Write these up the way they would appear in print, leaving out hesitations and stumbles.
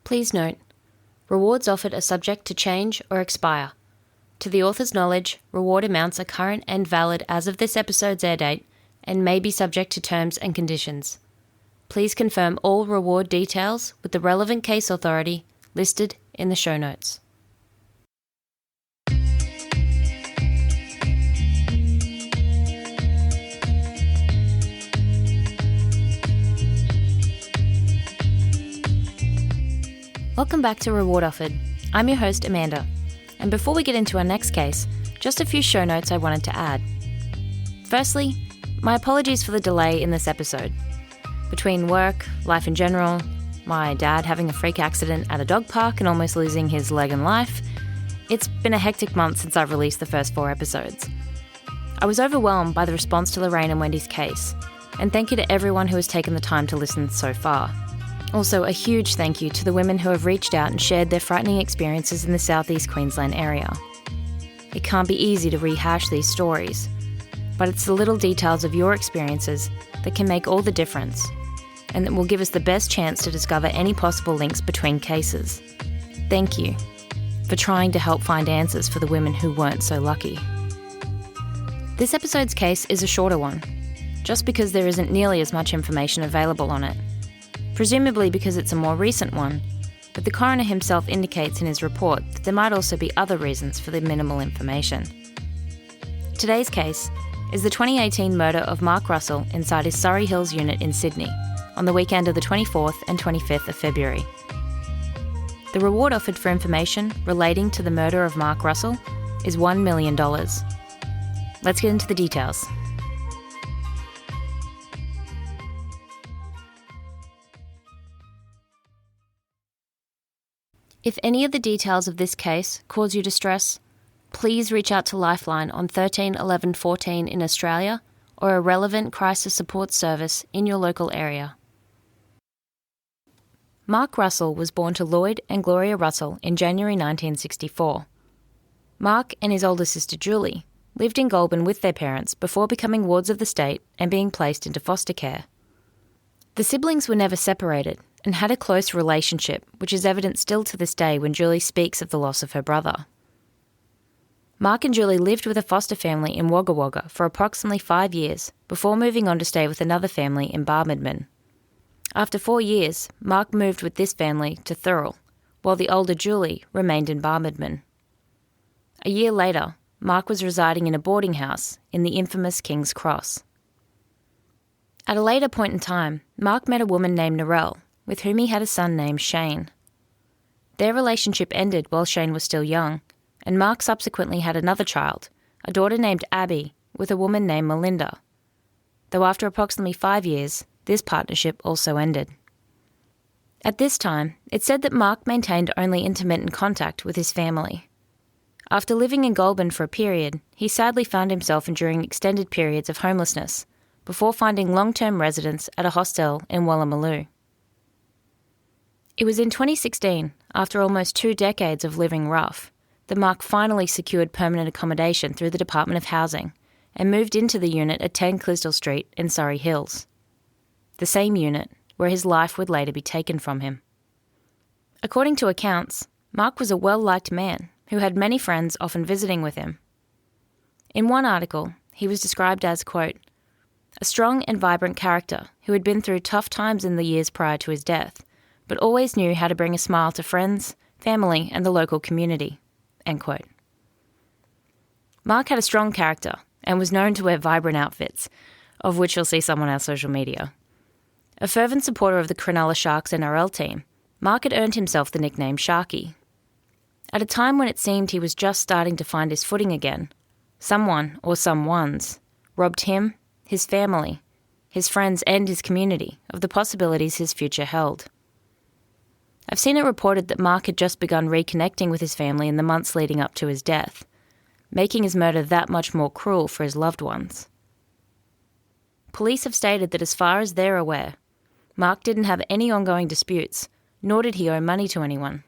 Please note, rewards offered are subject to change or expire. To the author's knowledge, reward amounts are current and valid as of this episode's air date and may be subject to terms and conditions. Please confirm all reward details with the relevant case authority listed in the show notes. Welcome back to Reward Offered. I'm your host, Amanda. And before we get into our next case, just a few show notes I wanted to add. Firstly, my apologies for the delay in this episode. Between work, life in general, my dad having a freak accident at a dog park and almost losing his leg and life, it's been a hectic month since I've released the first 4 episodes. I was overwhelmed by the response to Lorraine and Wendy's case, and thank you to everyone who has taken the time to listen so far. Also, a huge thank you to the women who have reached out and shared their frightening experiences in the southeast Queensland area. It can't be easy to rehash these stories, but it's the little details of your experiences that can make all the difference, and that will give us the best chance to discover any possible links between cases. Thank you for trying to help find answers for the women who weren't so lucky. This episode's case is a shorter one, just because there isn't nearly as much information available on it. Presumably because it's a more recent one, but the coroner himself indicates in his report that there might also be other reasons for the minimal information. Today's case is the 2018 murder of Mark Russell inside his Surry Hills unit in Sydney on the weekend of the 24th and 25th of February. The reward offered for information relating to the murder of Mark Russell is $1 million. Let's get into the details. If any of the details of this case cause you distress, please reach out to Lifeline on 13 11 14 in Australia or a relevant crisis support service in your local area. Mark Russell was born to Lloyd and Gloria Russell in January 1964. Mark and his older sister Julie lived in Goulburn with their parents before becoming wards of the state and being placed into foster care. The siblings were never separated and had a close relationship, which is evident still to this day when Julie speaks of the loss of her brother. Mark and Julie lived with a foster family in Wagga Wagga for approximately 5 years before moving on to stay with another family in Barmedman. After 4 years, Mark moved with this family to Thurl, while the older Julie remained in Barmedman. A year later, Mark was residing in a boarding house in the infamous King's Cross. At a later point in time, Mark met a woman named Narelle, with whom he had a son named Shane. Their relationship ended while Shane was still young, and Mark subsequently had another child, a daughter named Abby, with a woman named Melinda. Though after approximately 5 years, this partnership also ended. At this time, it's said that Mark maintained only intermittent contact with his family. After living in Goulburn for a period, he sadly found himself enduring extended periods of homelessness, before finding long-term residence at a hostel in Woolloomooloo. It was in 2016, after almost 2 decades of living rough, that Mark finally secured permanent accommodation through the Department of Housing and moved into the unit at 10 Clisdell Street in Surry Hills, the same unit where his life would later be taken from him. According to accounts, Mark was a well-liked man who had many friends often visiting with him. In one article, he was described as, quote, a strong and vibrant character who had been through tough times in the years prior to his death, but always knew how to bring a smile to friends, family, and the local community, end quote. Mark had a strong character and was known to wear vibrant outfits, of which you'll see some on our social media. A fervent supporter of the Cronulla Sharks NRL team, Mark had earned himself the nickname Sharky. At a time when it seemed he was just starting to find his footing again, someone or someones robbed him, his family, his friends, and his community of the possibilities his future held. I've seen it reported that Mark had just begun reconnecting with his family in the months leading up to his death, making his murder that much more cruel for his loved ones. Police have stated that as far as they're aware, Mark didn't have any ongoing disputes, nor did he owe money to anyone.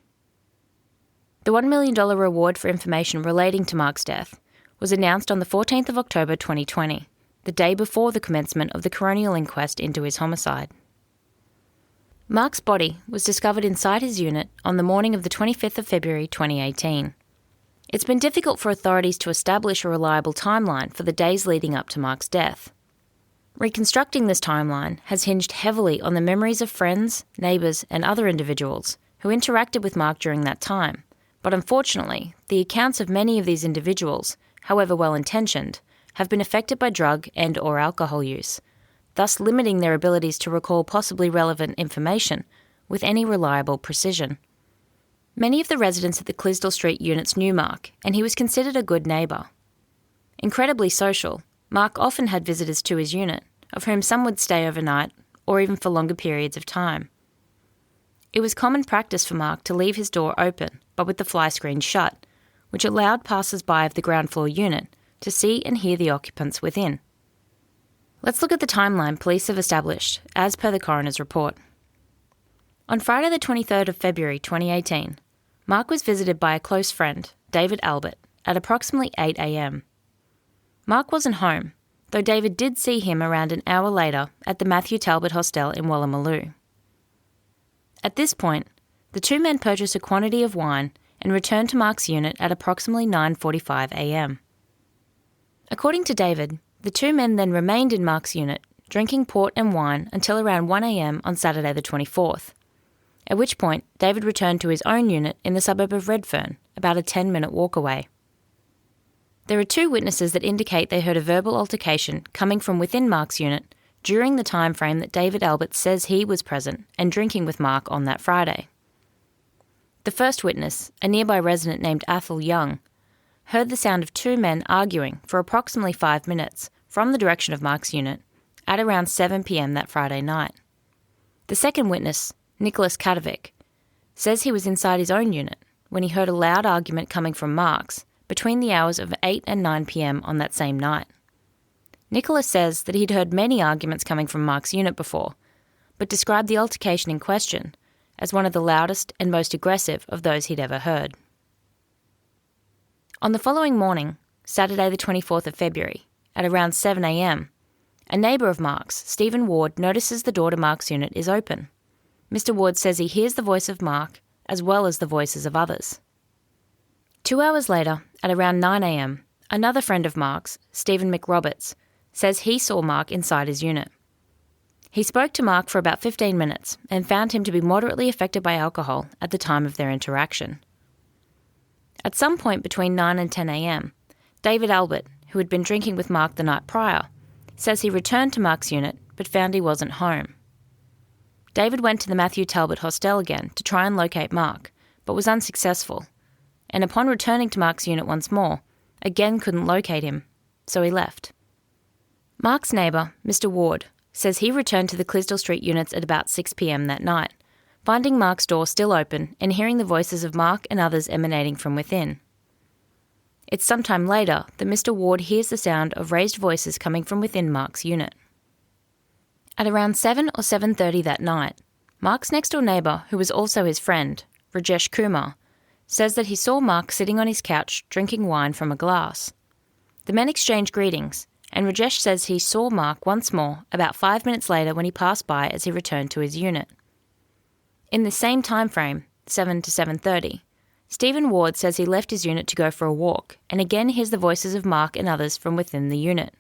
The $1 million reward for information relating to Mark's death was announced on the 14th of October 2020, the day before the commencement of the coronial inquest into his homicide. Mark's body was discovered inside his unit on the morning of the 25th of February 2018. It's been difficult for authorities to establish a reliable timeline for the days leading up to Mark's death. Reconstructing this timeline has hinged heavily on the memories of friends, neighbours and other individuals who interacted with Mark during that time, but unfortunately, the accounts of many of these individuals, however well-intentioned, have been affected by drug and/or alcohol use, thus limiting their abilities to recall possibly relevant information with any reliable precision. Many of the residents at the Clisdell Street units knew Mark, and he was considered a good neighbour. Incredibly social, Mark often had visitors to his unit, of whom some would stay overnight or even for longer periods of time. It was common practice for Mark to leave his door open, but with the fly screen shut, which allowed passers-by of the ground floor unit to see and hear the occupants within. Let's look at the timeline police have established, as per the coroner's report. On Friday the 23rd of February 2018, Mark was visited by a close friend, David Albert, at approximately 8 a.m. Mark wasn't home, though David did see him around an hour later at the Matthew Talbot Hostel in Woolloomooloo. At this point, the two men purchased a quantity of wine and returned to Mark's unit at approximately 9:45 a.m. According to David, the two men then remained in Mark's unit, drinking port and wine until around 1 a.m. on Saturday the 24th, at which point David returned to his own unit in the suburb of Redfern, about a 10-minute walk away. There are two witnesses that indicate they heard a verbal altercation coming from within Mark's unit during the time frame that David Albert says he was present and drinking with Mark on that Friday. The first witness, a nearby resident named Athol Young, heard the sound of two men arguing for approximately 5 minutes from the direction of Mark's unit at around 7 p.m. that Friday night. The second witness, Nicholas Katovic, says he was inside his own unit when he heard a loud argument coming from Mark's between the hours of 8 and 9 p.m. on that same night. Nicholas says that he'd heard many arguments coming from Mark's unit before, but described the altercation in question as one of the loudest and most aggressive of those he'd ever heard. On the following morning, Saturday the 24th of February, at around 7 a.m, a neighbour of Mark's, Stephen Ward, notices the door to Mark's unit is open. Mr. Ward says he hears the voice of Mark as well as the voices of others. 2 hours later, at around 9 a.m, another friend of Mark's, Stephen McRoberts, says he saw Mark inside his unit. He spoke to Mark for about 15 minutes and found him to be moderately affected by alcohol at the time of their interaction. At some point between 9 and 10 a.m, David Albert, who had been drinking with Mark the night prior, says he returned to Mark's unit but found he wasn't home. David went to the Matthew Talbot Hostel again to try and locate Mark, but was unsuccessful, and upon returning to Mark's unit once more, again couldn't locate him, so he left. Mark's neighbour, Mr. Ward, says he returned to the Clisdell Street units at about 6 p.m. that night, finding Mark's door still open and hearing the voices of Mark and others emanating from within. It's sometime later that Mr. Ward hears the sound of raised voices coming from within Mark's unit. At around 7 or 7:30 that night, Mark's next-door neighbour, who was also his friend, Rajesh Kumar, says that he saw Mark sitting on his couch drinking wine from a glass. The men exchange greetings, and Rajesh says he saw Mark once more about 5 minutes later when he passed by as he returned to his unit. In the same time frame, 7 to 7:30, Stephen Ward says he left his unit to go for a walk and again hears the voices of Mark and others from within the unit.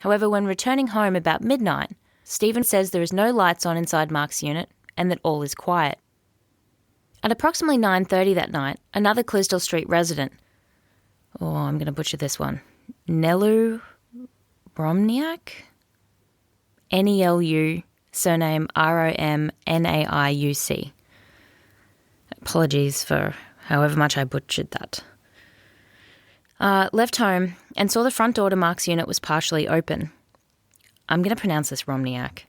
However, when returning home about midnight, Stephen says there is no lights on inside Mark's unit and that all is quiet. At approximately 9:30 that night, another Clisdell Street resident, I'm going to butcher this one, Nelu Romniak? Nelu, surname Romnaiuc. Apologies for however much I butchered that. Left home and saw the front door to Mark's unit was partially open. I'm going to pronounce this Romniak.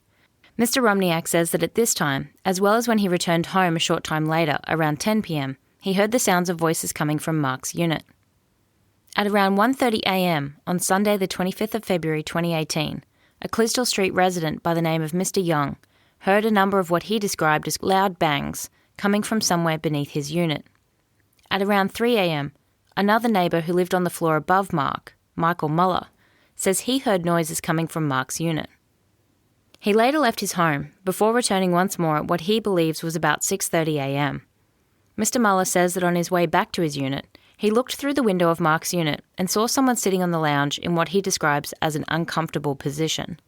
Mr. Romniak says that at this time, as well as when he returned home a short time later, around 10 p.m, he heard the sounds of voices coming from Mark's unit. At around 1:30 a.m. on Sunday the 25th of February 2018, a Clisdell Street resident by the name of Mr. Young heard a number of what he described as loud bangs coming from somewhere beneath his unit. At around 3 a.m, another neighbour who lived on the floor above Mark, Michael Muller, says he heard noises coming from Mark's unit. He later left his home before returning once more at what he believes was about 6:30 a.m. Mr. Muller says that on his way back to his unit, he looked through the window of Mark's unit and saw someone sitting on the lounge in what he describes as an uncomfortable position.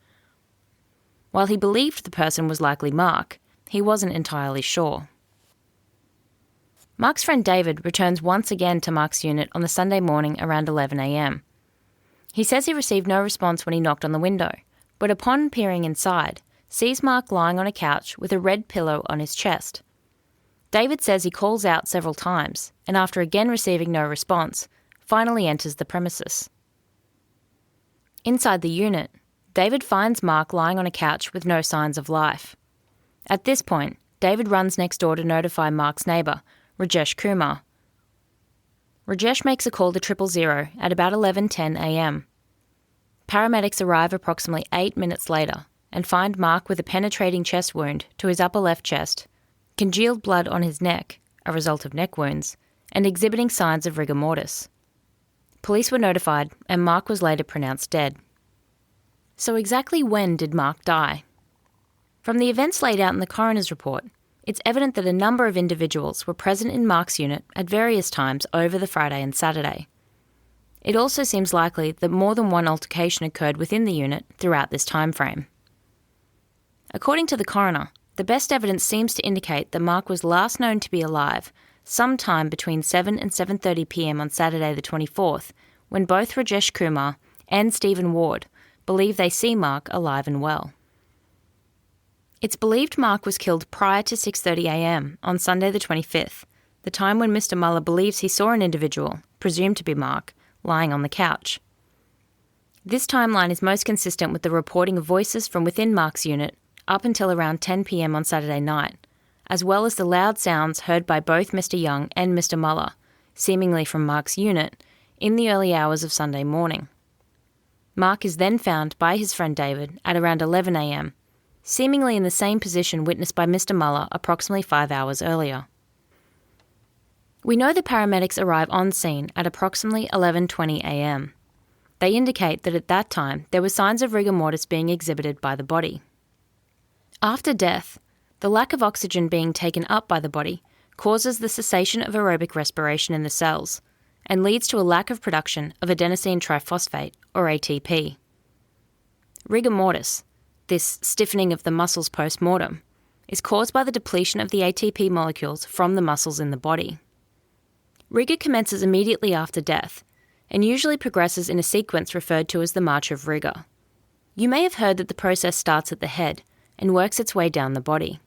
While he believed the person was likely Mark, he wasn't entirely sure. Mark's friend David returns once again to Mark's unit on the Sunday morning around 11 a.m. He says he received no response when he knocked on the window, but upon peering inside, sees Mark lying on a couch with a red pillow on his chest. David says he calls out several times, and after again receiving no response, finally enters the premises. Inside the unit, David finds Mark lying on a couch with no signs of life. At this point, David runs next door to notify Mark's neighbour, Rajesh Kumar. Rajesh makes a call to 000 at about 11:10 a.m. Paramedics arrive approximately 8 minutes later and find Mark with a penetrating chest wound to his upper left chest, congealed blood on his neck, a result of neck wounds, and exhibiting signs of rigor mortis. Police were notified and Mark was later pronounced dead. So exactly when did Mark die? From the events laid out in the coroner's report, it's evident that a number of individuals were present in Mark's unit at various times over the Friday and Saturday. It also seems likely that more than one altercation occurred within the unit throughout this time frame. According to the coroner, the best evidence seems to indicate that Mark was last known to be alive sometime between 7 and 7:30 p.m. on Saturday the 24th, when both Rajesh Kumar and Stephen Ward believe they see Mark alive and well. It's believed Mark was killed prior to 6:30 a.m. on Sunday the 25th, the time when Mr. Muller believes he saw an individual, presumed to be Mark, lying on the couch. This timeline is most consistent with the reporting of voices from within Mark's unit up until around 10 p.m. on Saturday night, as well as the loud sounds heard by both Mr. Young and Mr. Muller, seemingly from Mark's unit, in the early hours of Sunday morning. Mark is then found by his friend David at around 11 a.m, seemingly in the same position witnessed by Mr. Muller approximately 5 hours earlier. We know the paramedics arrive on scene at approximately 11:20 a.m. They indicate that at that time there were signs of rigor mortis being exhibited by the body. After death, the lack of oxygen being taken up by the body causes the cessation of aerobic respiration in the cells and leads to a lack of production of adenosine triphosphate, or ATP. Rigor mortis, this stiffening of the muscles post-mortem, is caused by the depletion of the ATP molecules from the muscles in the body. Rigor commences immediately after death and usually progresses in a sequence referred to as the march of rigor. You may have heard that the process starts at the head and works its way down the body.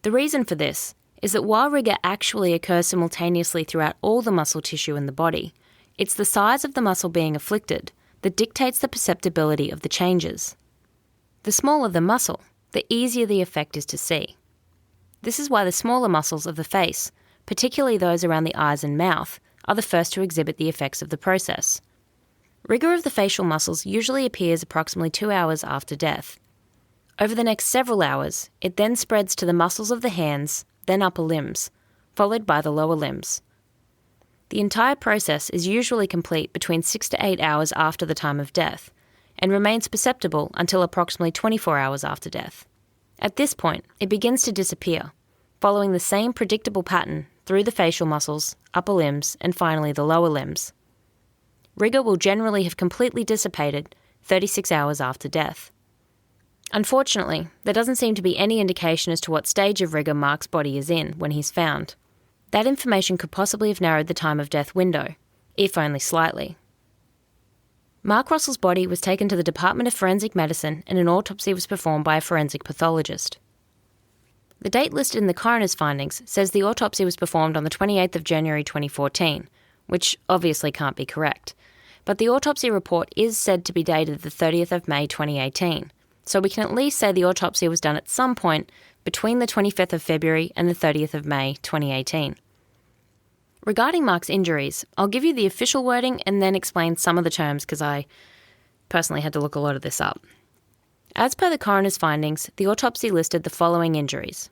The reason for this is that while rigor actually occurs simultaneously throughout all the muscle tissue in the body, it's the size of the muscle being afflicted that dictates the perceptibility of the changes. The smaller the muscle, the easier the effect is to see. This is why the smaller muscles of the face, particularly those around the eyes and mouth, are the first to exhibit the effects of the process. Rigor of the facial muscles usually appears approximately 2 hours after death. Over the next several hours, it then spreads to the muscles of the hands, then upper limbs, followed by the lower limbs. The entire process is usually complete between 6 to 8 hours after the time of death, and remains perceptible until approximately 24 hours after death. At this point, it begins to disappear, following the same predictable pattern through the facial muscles, upper limbs, and finally the lower limbs. Rigor will generally have completely dissipated 36 hours after death. Unfortunately, there doesn't seem to be any indication as to what stage of rigor Mark's body is in when he's found. That information could possibly have narrowed the time of death window, if only slightly. Mark Russell's body was taken to the Department of Forensic Medicine and an autopsy was performed by a forensic pathologist. The date listed in the coroner's findings says the autopsy was performed on the 28th of January 2014, which obviously can't be correct, but the autopsy report is said to be dated the 30th of May 2018, so we can at least say the autopsy was done at some point between the 25th of February and the 30th of May 2018. Regarding Mark's injuries, I'll give you the official wording and then explain some of the terms because I personally had to look a lot of this up. As per the coroner's findings, the autopsy listed the following injuries: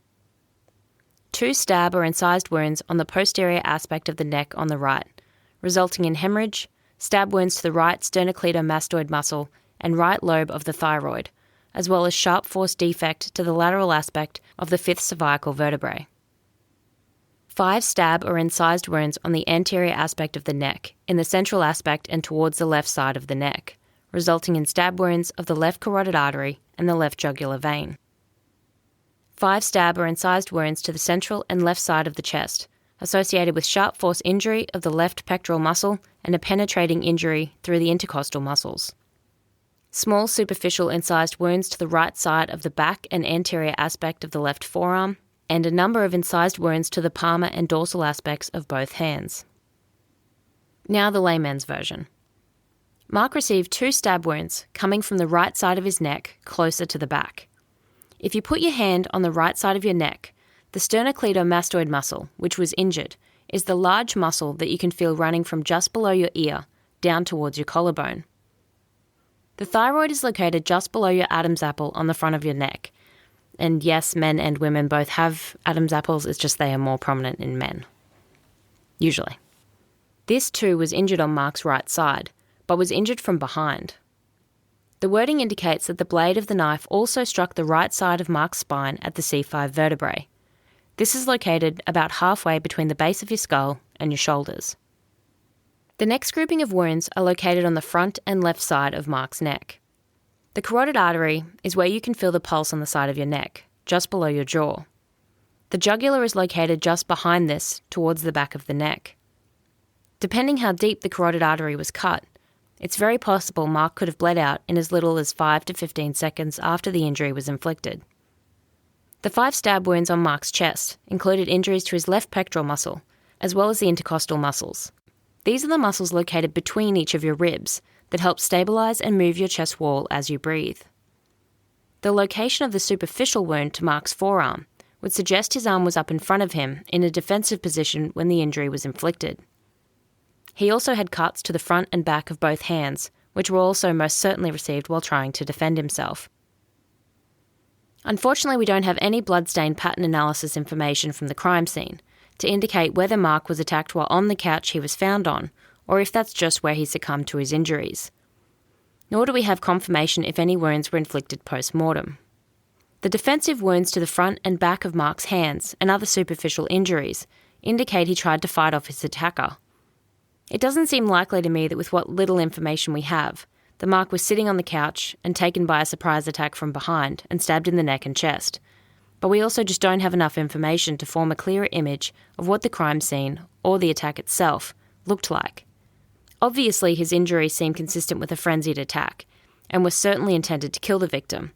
2 stab or incised wounds on the posterior aspect of the neck on the right, resulting in hemorrhage, stab wounds to the right sternocleidomastoid muscle and right lobe of the thyroid, as well as sharp force defect to the lateral aspect of the fifth cervical vertebrae. 5 stab or incised wounds on the anterior aspect of the neck, in the central aspect and towards the left side of the neck, resulting in stab wounds of the left carotid artery and the left jugular vein. 5 stab or incised wounds to the central and left side of the chest, associated with sharp force injury of the left pectoral muscle and a penetrating injury through the intercostal muscles. Small superficial incised wounds to the right side of the back and anterior aspect of the left forearm, and a number of incised wounds to the palmar and dorsal aspects of both hands. Now the layman's version. Mark received 2 stab wounds coming from the right side of his neck, closer to the back. If you put your hand on the right side of your neck, the sternocleidomastoid muscle, which was injured, is the large muscle that you can feel running from just below your ear down towards your collarbone. The thyroid is located just below your Adam's apple on the front of your neck. And yes, men and women both have Adam's apples, it's just they are more prominent in men. Usually. This too was injured on Mark's right side, but was injured from behind. The wording indicates that the blade of the knife also struck the right side of Mark's spine at the C5 vertebrae. This is located about halfway between the base of your skull and your shoulders. The next grouping of wounds are located on the front and left side of Mark's neck. The carotid artery is where you can feel the pulse on the side of your neck, just below your jaw. The jugular is located just behind this, towards the back of the neck. Depending how deep the carotid artery was cut, it's very possible Mark could have bled out in as little as 5 to 15 seconds after the injury was inflicted. The 5 stab wounds on Mark's chest included injuries to his left pectoral muscle, as well as the intercostal muscles. These are the muscles located between each of your ribs that help stabilise and move your chest wall as you breathe. The location of the superficial wound to Mark's forearm would suggest his arm was up in front of him in a defensive position when the injury was inflicted. He also had cuts to the front and back of both hands, which were also most certainly received while trying to defend himself. Unfortunately, we don't have any bloodstain pattern analysis information from the crime scene to indicate whether Mark was attacked while on the couch he was found on, or if that's just where he succumbed to his injuries. Nor do we have confirmation if any wounds were inflicted post-mortem. The defensive wounds to the front and back of Mark's hands and other superficial injuries indicate he tried to fight off his attacker. It doesn't seem likely to me that with what little information we have, that Mark was sitting on the couch and taken by a surprise attack from behind and stabbed in the neck and chest. But we also just don't have enough information to form a clearer image of what the crime scene, or the attack itself, looked like. Obviously, his injuries seem consistent with a frenzied attack, and were certainly intended to kill the victim.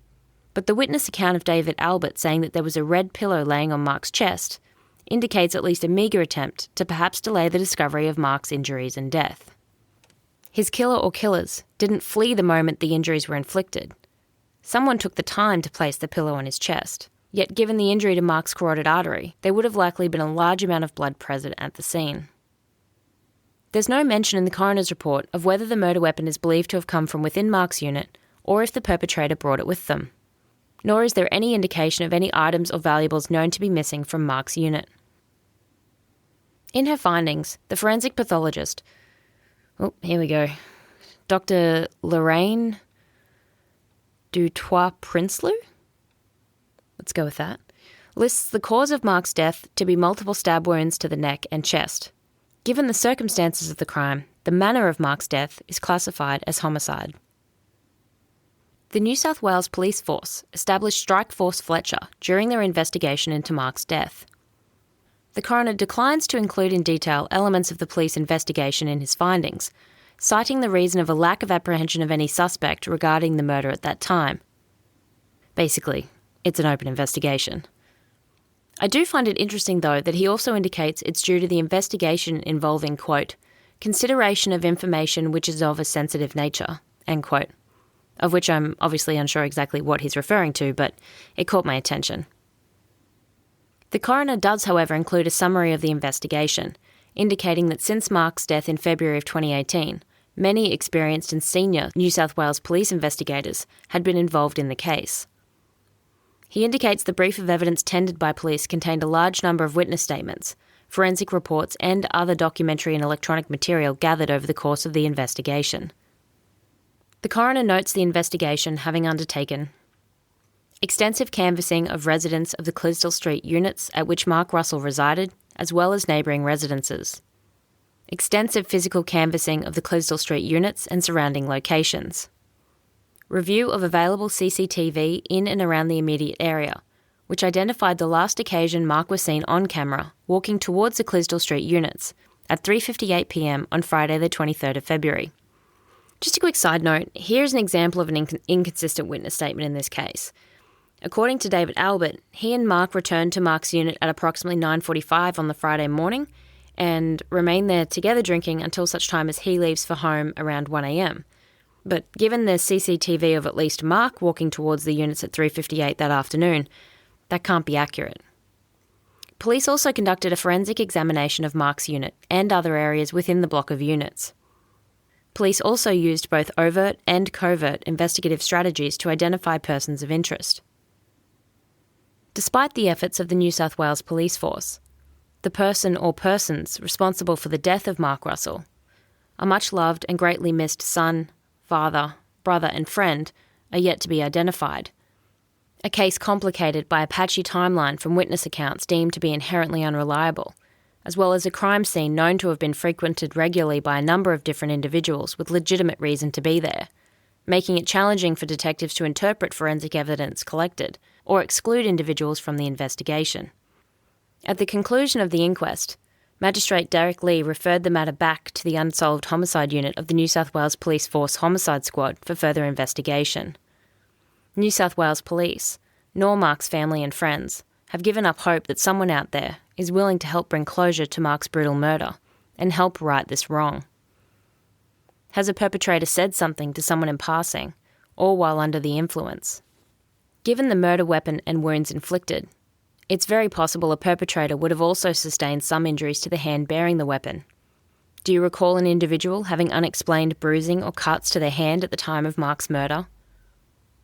But the witness account of David Albert saying that there was a red pillow laying on Mark's chest indicates at least a meagre attempt to perhaps delay the discovery of Mark's injuries and death. His killer or killers didn't flee the moment the injuries were inflicted. Someone took the time to place the pillow on his chest, yet given the injury to Mark's carotid artery, there would have likely been a large amount of blood present at the scene. There's no mention in the coroner's report of whether the murder weapon is believed to have come from within Mark's unit or if the perpetrator brought it with them. Nor is there any indication of any items or valuables known to be missing from Mark's unit. In her findings, the forensic pathologist, Dr. Lorraine Dutoit-Prinsloo? Let's go with that. Lists the cause of Mark's death to be multiple stab wounds to the neck and chest. Given the circumstances of the crime, the manner of Mark's death is classified as homicide. The New South Wales Police Force established Strike Force Fletcher during their investigation into Mark's death. The coroner declines to include in detail elements of the police investigation in his findings, citing the reason of a lack of apprehension of any suspect regarding the murder at that time. Basically, it's an open investigation. I do find it interesting, though, that he also indicates it's due to the investigation involving, quote, consideration of information which is of a sensitive nature, end quote, of which I'm obviously unsure exactly what he's referring to, but it caught my attention. The coroner does, however, include a summary of the investigation, indicating that since Mark's death in February of 2018, many experienced and senior New South Wales police investigators had been involved in the case. He indicates the brief of evidence tendered by police contained a large number of witness statements, forensic reports and other documentary and electronic material gathered over the course of the investigation. The coroner notes the investigation having undertaken extensive canvassing of residents of the Clisdell Street units at which Mark Russell resided, as well as neighbouring residences. Extensive physical canvassing of the Clisdell Street units and surrounding locations. Review of available CCTV in and around the immediate area, which identified the last occasion Mark was seen on camera walking towards the Clisdell Street units at 3:58 p.m. on Friday the 23rd of February. Just a quick side note, here's an example of an inconsistent witness statement in this case. According to David Albert, he and Mark returned to Mark's unit at approximately 9:45 on the Friday morning and remained there together drinking until such time as he leaves for home around 1 a.m. But given there's CCTV of at least Mark walking towards the units at 3:58 that afternoon, that can't be accurate. Police also conducted a forensic examination of Mark's unit and other areas within the block of units. Police also used both overt and covert investigative strategies to identify persons of interest. Despite the efforts of the New South Wales Police Force, the person or persons responsible for the death of Mark Russell, a much-loved and greatly missed son, father, brother and friend, are yet to be identified. A case complicated by a patchy timeline from witness accounts deemed to be inherently unreliable, as well as a crime scene known to have been frequented regularly by a number of different individuals with legitimate reason to be there, making it challenging for detectives to interpret forensic evidence collected or exclude individuals from the investigation. At the conclusion of the inquest, Magistrate Derek Lee referred the matter back to the Unsolved Homicide Unit of the New South Wales Police Force Homicide Squad for further investigation. New South Wales Police, nor Mark's family and friends, have given up hope that someone out there is willing to help bring closure to Mark's brutal murder and help right this wrong. Has a perpetrator said something to someone in passing, or while under the influence? Given the murder weapon and wounds inflicted, it's very possible a perpetrator would have also sustained some injuries to the hand bearing the weapon. Do you recall an individual having unexplained bruising or cuts to their hand at the time of Mark's murder?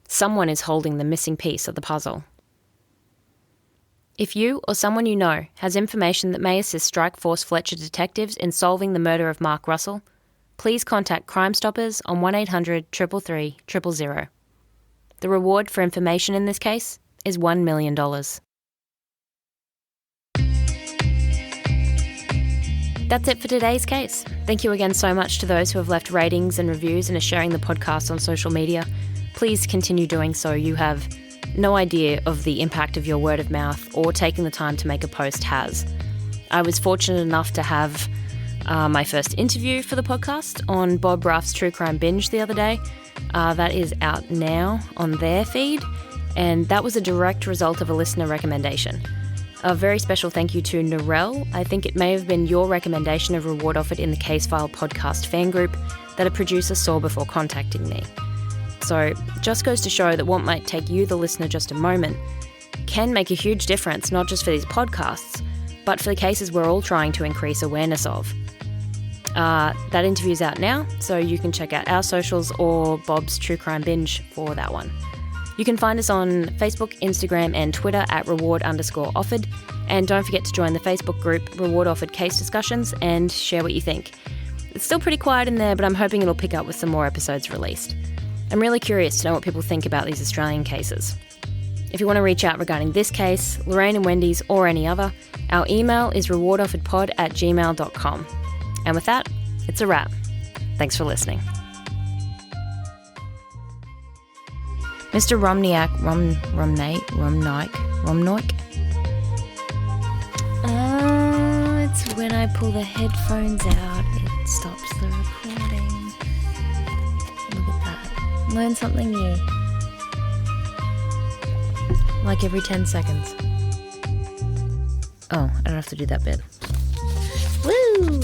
Someone is holding the missing piece of the puzzle. If you or someone you know has information that may assist Strike Force Fletcher detectives in solving the murder of Mark Russell, please contact Crime Stoppers on 1800 333 000. The reward for information in this case is $1 million. That's it for today's case. Thank you again so much to those who have left ratings and reviews and are sharing the podcast on social media. Please continue doing so. You have no idea of the impact of your word of mouth or taking the time to make a post has. I was fortunate enough to have my first interview for the podcast on Bob Ruff's True Crime Binge the other day. That is out now on their feed, and that was a direct result of a listener recommendation. A very special thank you to Narelle. I think it may have been your recommendation of reward offered in the Case File podcast fan group that a producer saw before contacting me. So, just goes to show that what might take you, the listener, just a moment, can make a huge difference, not just for these podcasts, but for the cases we're all trying to increase awareness of. That interview's out now, so you can check out our socials or Bob's True Crime Binge for that one. You can find us on Facebook, Instagram and Twitter at reward_offered, and don't forget to join the Facebook group Reward Offered Case Discussions and share what you think. It's still pretty quiet in there, but I'm hoping it'll pick up with some more episodes released. I'm really curious to know what people think about these Australian cases. If you want to reach out regarding this case, Lorraine and Wendy's, or any other, our email is rewardofferedpod@gmail.com. And with that, it's a wrap. Thanks for listening. Mr. Romniak. It's when I pull the headphones out, it stops the recording. Look at that. Learn something new. Like every 10 seconds. Oh, I don't have to do that bit. Woo!